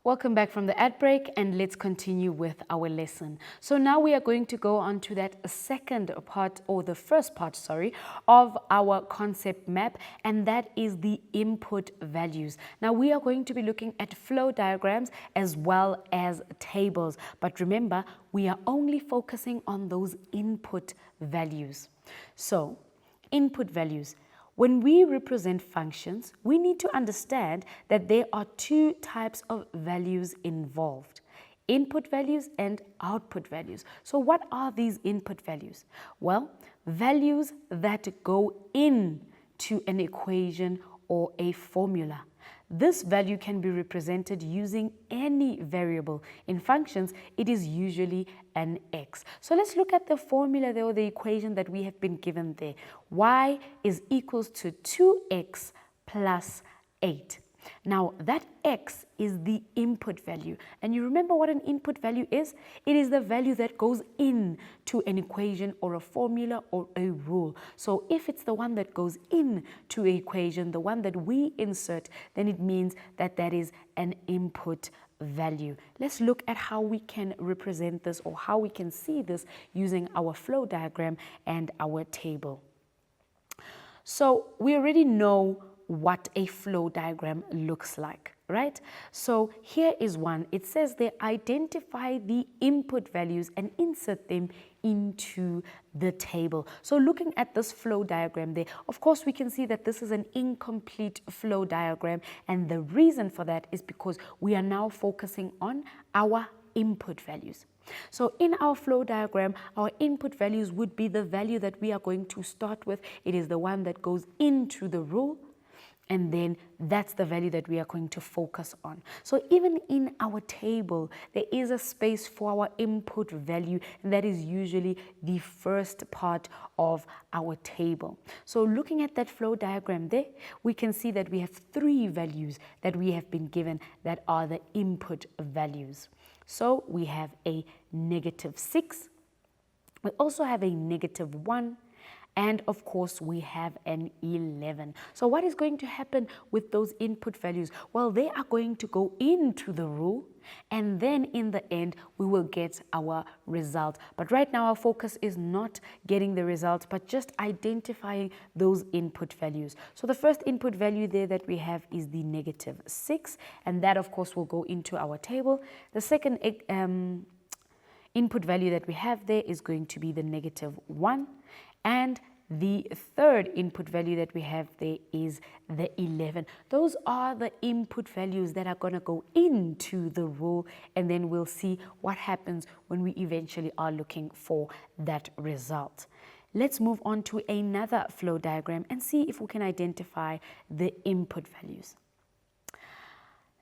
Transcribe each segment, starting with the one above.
Welcome back from the ad break, and let's continue with our lesson. So now we are going to go on to that second part, or the first part, sorry, of our concept map, and that is the input values. Now we are going to be looking at flow diagrams as well as tables, but remember, we are only focusing on those input values. So, input values. When we represent functions, we need to understand that there are two types of values involved: input values and output values. So what are these input values? Well, values that go into an equation or a formula. This value can be represented using any variable. In functions, it is usually an x. So let's look at the formula there, or the equation that we have been given there. Y is equals to 2x plus 8. Now that x is the input value, and you remember what an input value is? It is the value that goes in to an equation or a formula or a rule. So if it's the one that goes in to an equation, the one that we insert, then it means that that is an input value. Let's look at how we can represent this, or how we can see this using our flow diagram and our table. So we already know what a flow diagram looks like, right? So here is one. It says they identify the input values and insert them into the table. So looking at this flow diagram there, of course we can see that this is an incomplete flow diagram, and the reason for that is because we are now focusing on our input values. So in our flow diagram, our input values would be the value that we are going to start with. It is the one that goes into the rule, and then that's the value that we are going to focus on. So even in our table, there is a space for our input value, and that is usually the first part of our table. So looking at that flow diagram there, we can see that we have three values that we have been given that are the input values. So we have a -6, we also have a -1, and of course we have an 11. So what is going to happen with those input values? Well, they are going to go into the rule, and then in the end we will get our result. But right now our focus is not getting the result, but just identifying those input values. So the first input value there that we have is the -6, and that of course will go into our table. The second input value that we have there is going to be the -1, and the third input value that we have there is the 11. Those are the input values that are going to go into the rule, and then we'll see what happens when we eventually are looking for that result. Let's move on to another flow diagram and see if we can identify the input values.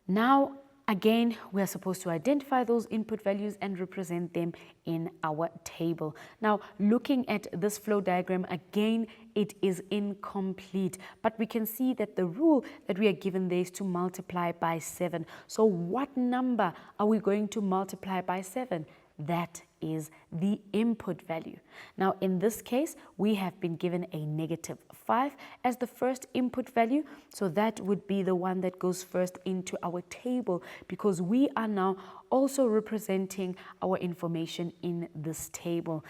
Now, again, we are supposed to identify those input values and represent them in our table. Now, looking at this flow diagram, again, it is incomplete, but we can see that the rule that we are given there is to multiply by 7. So what number are we going to multiply by 7? That is the input value. Now, in this case, we have been given a -5 as the first input value. So that would be the one that goes first into our table, because we are now also representing our information in this table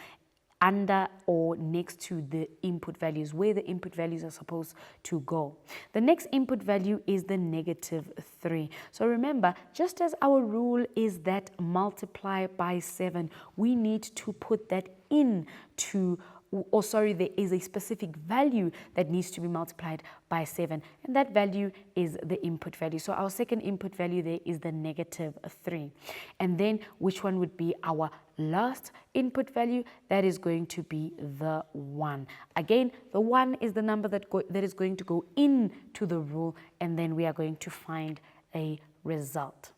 under or next to the input values, where the input values are supposed to go. The next input value is the -3. So remember, just as our rule is that multiply by 7, we need to put that there is a specific value that needs to be multiplied by 7, and that value is the input value. So our second input value there is the -3. And then which one would be our last input value? That is going to be the 1. Again, the 1 is the number that is going to go into the rule, and then we are going to find a result.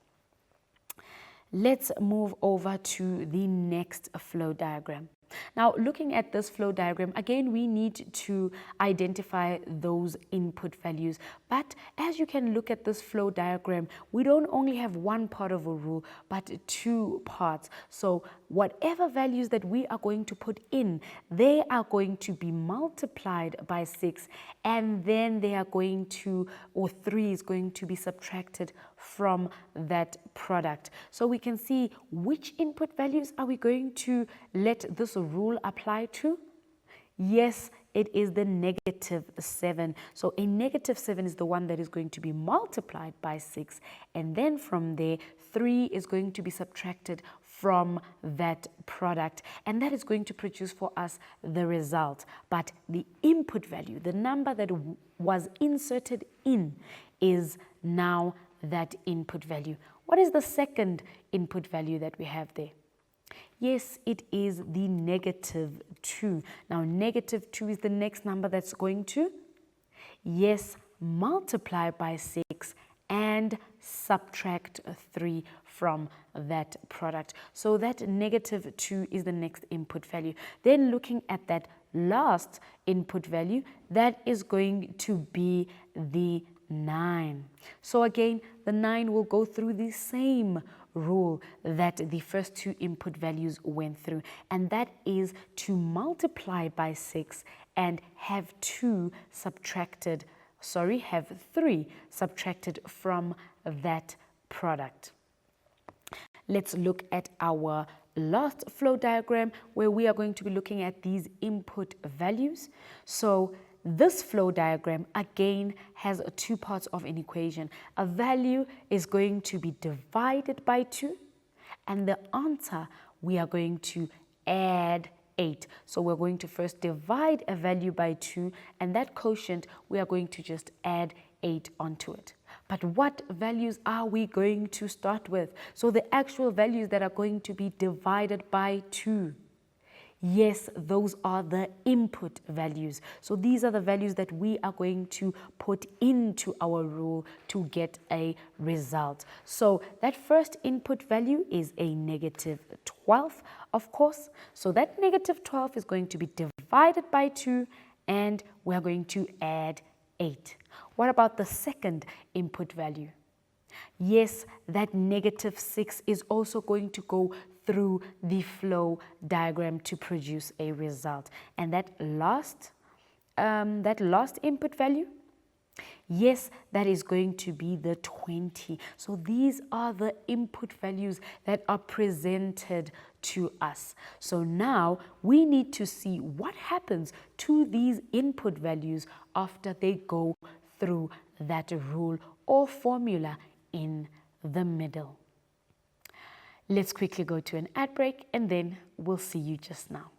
Let's move over to the next flow diagram. Now, looking at this flow diagram, again, we need to identify those input values. But as you can look at this flow diagram, we don't only have one part of a rule, but two parts. So whatever values that we are going to put in, they are going to be multiplied by 6, and then they are going to, or 3 is going to be subtracted from that product. So we can see which input values are we going to let this rule apply to? Yes, it is the -7. So a -7 is the one that is going to be multiplied by 6. And then from there, 3 is going to be subtracted from that product. And that is going to produce for us the result. But the input value, the number that was inserted in, is now that input value. What is the second input value that we have there? Yes, it is the -2. Now, -2 is the next number that's going to, yes, multiply by 6 and subtract 3 from that product. So that -2 is the next input value. Then looking at that last input value, that is going to be the 9. So again, the 9 will go through the same rule that the first two input values went through, and that is to multiply by 6 and have 3 subtracted from that product. Let's look at our last flow diagram where we are going to be looking at these input values. So this flow diagram again has 2 parts of an equation. A value is going to be divided by 2, and the answer we are going to add 8. So we're going to first divide a value by 2, and that quotient we are going to just add 8 onto it. But what values are we going to start with? So the actual values that are going to be divided by 2. Yes, those are the input values. So these are the values that we are going to put into our rule to get a result. So that first input value is a -12, of course. So that -12 is going to be divided by 2, and we're going to add 8. What about the second input value? Yes, that -6 is also going to go through the flow diagram to produce a result. And that last input value, yes, that is going to be the 20. So these are the input values that are presented to us. So now we need to see what happens to these input values after they go through that rule or formula in the middle. Let's quickly go to an ad break, and then we'll see you just now.